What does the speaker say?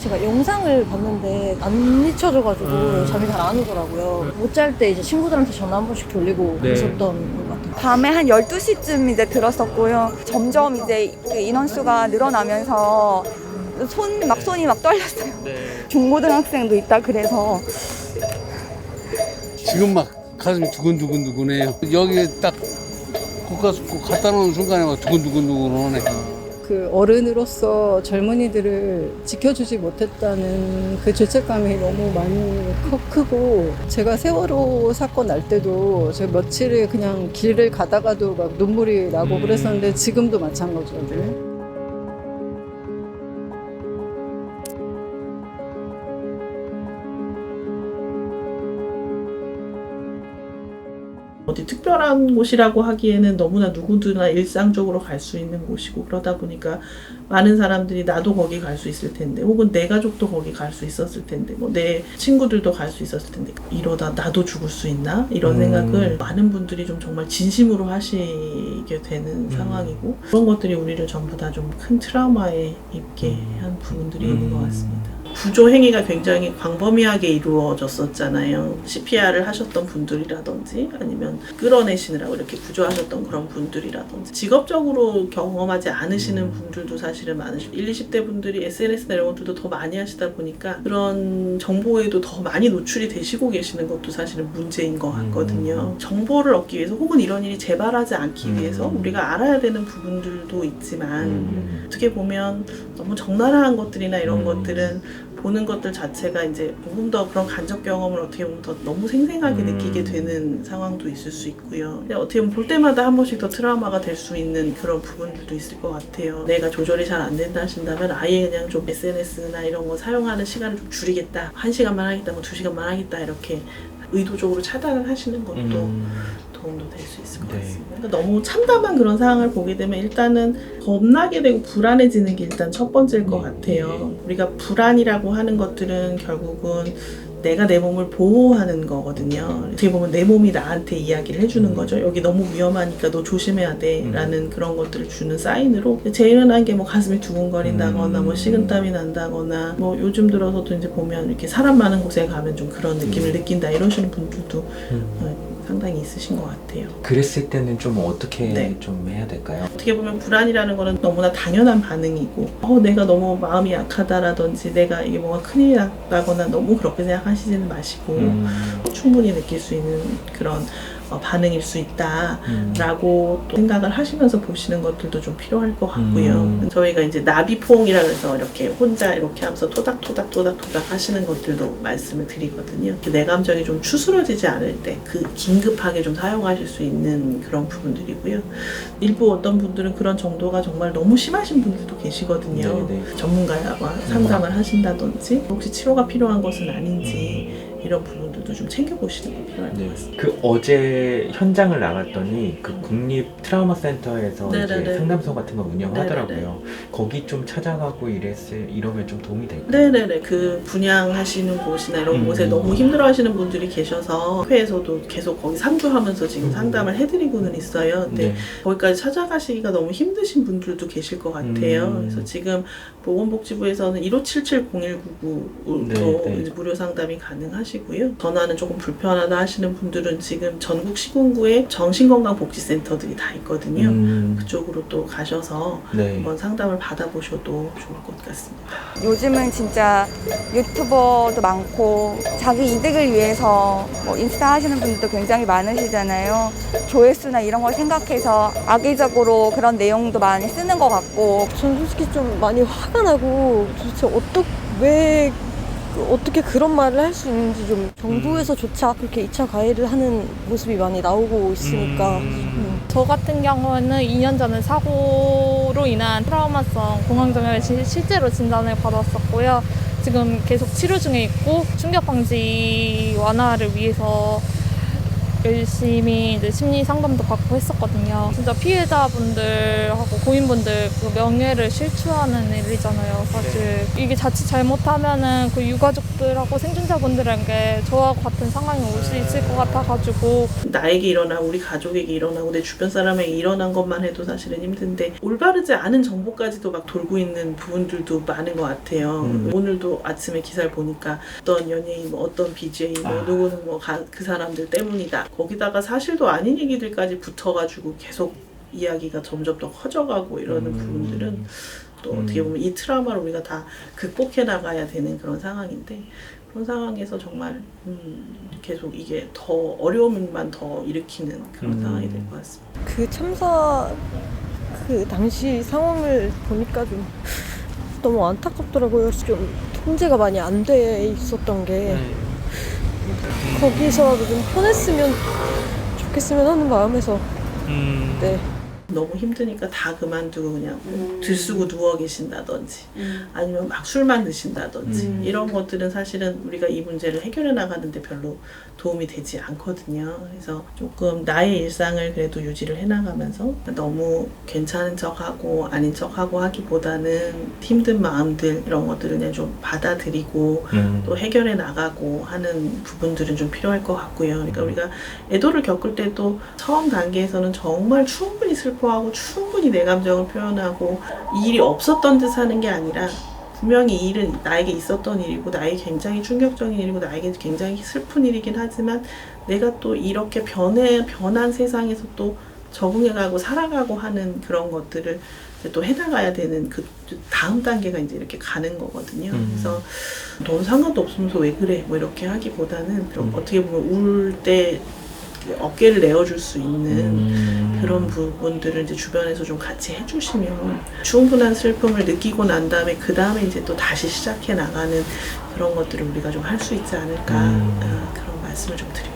제가 영상을 봤는데 안 잊혀져가지고 잠이 잘 안 오더라고요. 못 잘 때 이제 친구들한테 전화 한 번씩 돌리고 그랬었던 것 같아요. 밤에 한 12시쯤 이제 들었었고요. 점점 이제 그 인원수가 늘어나면서 손이 막 떨렸어요. 중고등학생도 있다 그래서. 지금 막 가슴이 두근두근두근해요. 여기에 딱 국가수고 갖다 놓은 순간에 막 두근두근두근하네. 그 어른으로서 젊은이들을 지켜주지 못했다는 그 죄책감이 너무 많이 크고, 제가 세월호 사건 날 때도 제가 며칠을 그냥 길을 가다가도 막 눈물이 나고 그랬었는데 지금도 마찬가지거든요. 어디 특별한 곳이라고 하기에는 너무나 누구나 일상적으로 갈 수 있는 곳이고, 그러다 보니까 많은 사람들이 나도 거기 갈 수 있을 텐데, 혹은 내 가족도 거기 갈 수 있었을 텐데, 뭐 내 친구들도 갈 수 있었을 텐데, 이러다 나도 죽을 수 있나? 이런 생각을 많은 분들이 좀 정말 진심으로 하시게 되는 상황이고, 그런 것들이 우리를 전부 다 좀 큰 트라우마에 입게 한 부분들이 있는 것 같습니다. 구조 행위가 굉장히 광범위하게 이루어졌었잖아요. CPR을 하셨던 분들이라든지, 아니면 끌어내시느라고 이렇게 구조하셨던 그런 분들이라든지, 직업적으로 경험하지 않으시는 분들도 사실은 많으시고, 20, 20대 분들이 SNS나 이런 것들도 더 많이 하시다 보니까 그런 정보에도 더 많이 노출이 되시고 계시는 것도 사실은 문제인 것 같거든요. 정보를 얻기 위해서, 혹은 이런 일이 재발하지 않기 위해서 우리가 알아야 되는 부분들도 있지만, 어떻게 보면 너무 적나라한 것들이나 이런 것들은 보는 것들 자체가 이제 조금 더 그런 간접 경험을 어떻게 보면 더 너무 생생하게 느끼게 되는 상황도 있을 수 있고요. 근데 어떻게 보면 볼 때마다 한 번씩 더 트라우마가 될 수 있는 그런 부분들도 있을 것 같아요. 내가 조절이 잘 안 된다 하신다면 아예 그냥 좀 SNS나 이런 거 사용하는 시간을 좀 줄이겠다. 1시간만 하겠다, 뭐 2시간만 하겠다, 이렇게 의도적으로 차단을 하시는 것도 도움도 될 수 있을 것 같습니다. 그러니까 너무 참담한 그런 상황을 보게 되면 일단은 겁나게 되고 불안해지는 게 일단 첫 번째일 것 같아요. 우리가 불안이라고 하는 것들은 결국은 내가 내 몸을 보호하는 거거든요. 어떻게 보면 내 몸이 나한테 이야기를 해주는 거죠. 여기 너무 위험하니까 너 조심해야 돼 라는 그런 것들을 주는 사인으로, 제일 흔한 게 뭐 가슴이 두근거린다거나 뭐 식은땀이 난다거나, 뭐 요즘 들어서도 이제 보면 이렇게 사람 많은 곳에 가면 좀 그런 느낌을 느낀다 이러시는 분들도 상당히 있으신 것 같아요. 그랬을 때는 좀 어떻게 좀 해야 될까요? 어떻게 보면 불안이라는 거는 너무나 당연한 반응이고, 내가 너무 마음이 약하다라든지 내가 이게 뭔가 큰일 났다거나 너무 그렇게 생각하시지는 마시고 충분히 느낄 수 있는 그런 반응일 수 있다라고 또 생각을 하시면서 보시는 것들도 좀 필요할 것 같고요. 저희가 이제 나비포옹이라 해서 이렇게 혼자 이렇게 하면서 토닥토닥 하시는 것들도 말씀을 드리거든요. 내 감정이 좀 추스러지지 않을 때 그 긴급하게 좀 사용하실 수 있는 그런 부분들이고요. 일부 어떤 분들은 그런 정도가 정말 너무 심하신 분들도 계시거든요. 전문가와 상담을 하신다든지, 혹시 치료가 필요한 것은 아닌지 이런 부분들도 좀 챙겨보시는 게 필요할 것 같습니다. 그 어제 현장을 나갔더니 그 국립 트라우마 센터에서 이제 상담소 같은 거 운영하더라고요. 거기 좀 찾아가고 이러면 좀 도움이 될까요? 네네네. 그 분양하시는 곳이나 이런 곳에 너무 힘들어하시는 분들이 계셔서 회에서도 계속 거기 상주하면서 지금 상담을 해드리고는 있어요. 근데 거기까지 찾아가시기가 너무 힘드신 분들도 계실 것 같아요. 그래서 지금 보건복지부에서는 1577-0199로 이제 무료 상담이 가능하시고요. 전화는 조금 불편하다 하시는 분들은 지금 전국 시군구에 정신건강복지센터들이 다 있거든요. 그쪽으로 또 가셔서 한번 상담을 받아보셔도 좋을 것 같습니다. 요즘은 진짜 유튜버도 많고 자기 이득을 위해서 뭐 인스타 하시는 분들도 굉장히 많으시잖아요. 조회수나 이런 걸 생각해서 악의적으로 그런 내용도 많이 쓰는 것 같고, 저는 솔직히 좀 많이 화가 나고, 도대체 왜 어떻게 그런 말을 할 수 있는지, 좀 정부에서조차 그렇게 2차 가해를 하는 모습이 많이 나오고 있으니까. 저 같은 경우는 2년 전에 사고로 인한 트라우마성 공황장애를 실제로 진단을 받았었고요. 지금 계속 치료 중에 있고, 충격 방지 완화를 위해서 열심히 이제 심리 상담도 받고 했었거든요. 진짜 피해자분들하고 고인분들 그 명예를 실추하는 일이잖아요, 사실. 이게 자칫 잘못하면은 그 유가족들하고 생존자분들에게 저와 같은 상황이 올 수 있을 것 같아가지고. 나에게 일어나고 우리 가족에게 일어나고 내 주변 사람에게 일어난 것만 해도 사실은 힘든데 올바르지 않은 정보까지도 막 돌고 있는 부분들도 많은 것 같아요. 오늘도 아침에 기사를 보니까 어떤 연예인, 뭐 어떤 BJ, 뭐 누구는 뭐 그 사람들 때문이다. 거기다가 사실도 아닌 얘기들까지 붙어가지고 계속 이야기가 점점 더 커져가고 이러는 부분들은 또 어떻게 보면 이 트라우마를 우리가 다 극복해 나가야 되는 그런 상황인데 그런 상황에서 정말 계속 이게 더 어려움만 더 일으키는 그런 상황이 될 것 같습니다. 그 참사 그 당시 상황을 보니까 좀 너무 안타깝더라고요. 좀 통제가 많이 안 돼 있었던 게 거기서라도 좀 편했으면 좋겠으면 하는 마음에서 네. 너무 힘드니까 다 그만두고 그냥 들쓰고 누워 계신다든지 아니면 막 술만 드신다든지 이런 것들은 사실은 우리가 이 문제를 해결해 나가는데 별로 도움이 되지 않거든요. 그래서 조금 나의 일상을 그래도 유지를 해나가면서 너무 괜찮은 척하고 아닌 척하고 하기보다는 힘든 마음들 이런 것들을 그냥 좀 받아들이고 또 해결해 나가고 하는 부분들은 좀 필요할 것 같고요. 그러니까 우리가 애도를 겪을 때도 처음 단계에서는 정말 충분히 슬퍼하고 충분히 내 감정을 표현하고 이 일이 없었던 듯 하는 게 아니라 분명히 이 일은 나에게 있었던 일이고 나에게 굉장히 충격적인 일이고 나에게 굉장히 슬픈 일이긴 하지만 내가 또 이렇게 변한 세상에서 또 적응해가고 살아가고 하는 그런 것들을 이제 또 해나가야 되는 그 다음 단계가 이제 이렇게 가는 거거든요. 그래서 넌 상관도 없으면서 왜 그래 뭐 이렇게 하기보다는 어떻게 보면 울 때 어깨를 내어줄 수 있는 그런 부분들을 이제 주변에서 좀 같이 해주시면 충분한 슬픔을 느끼고 난 다음에 그 다음에 이제 또 다시 시작해 나가는 그런 것들을 우리가 좀 할 수 있지 않을까 그런 말씀을 좀 드립니다.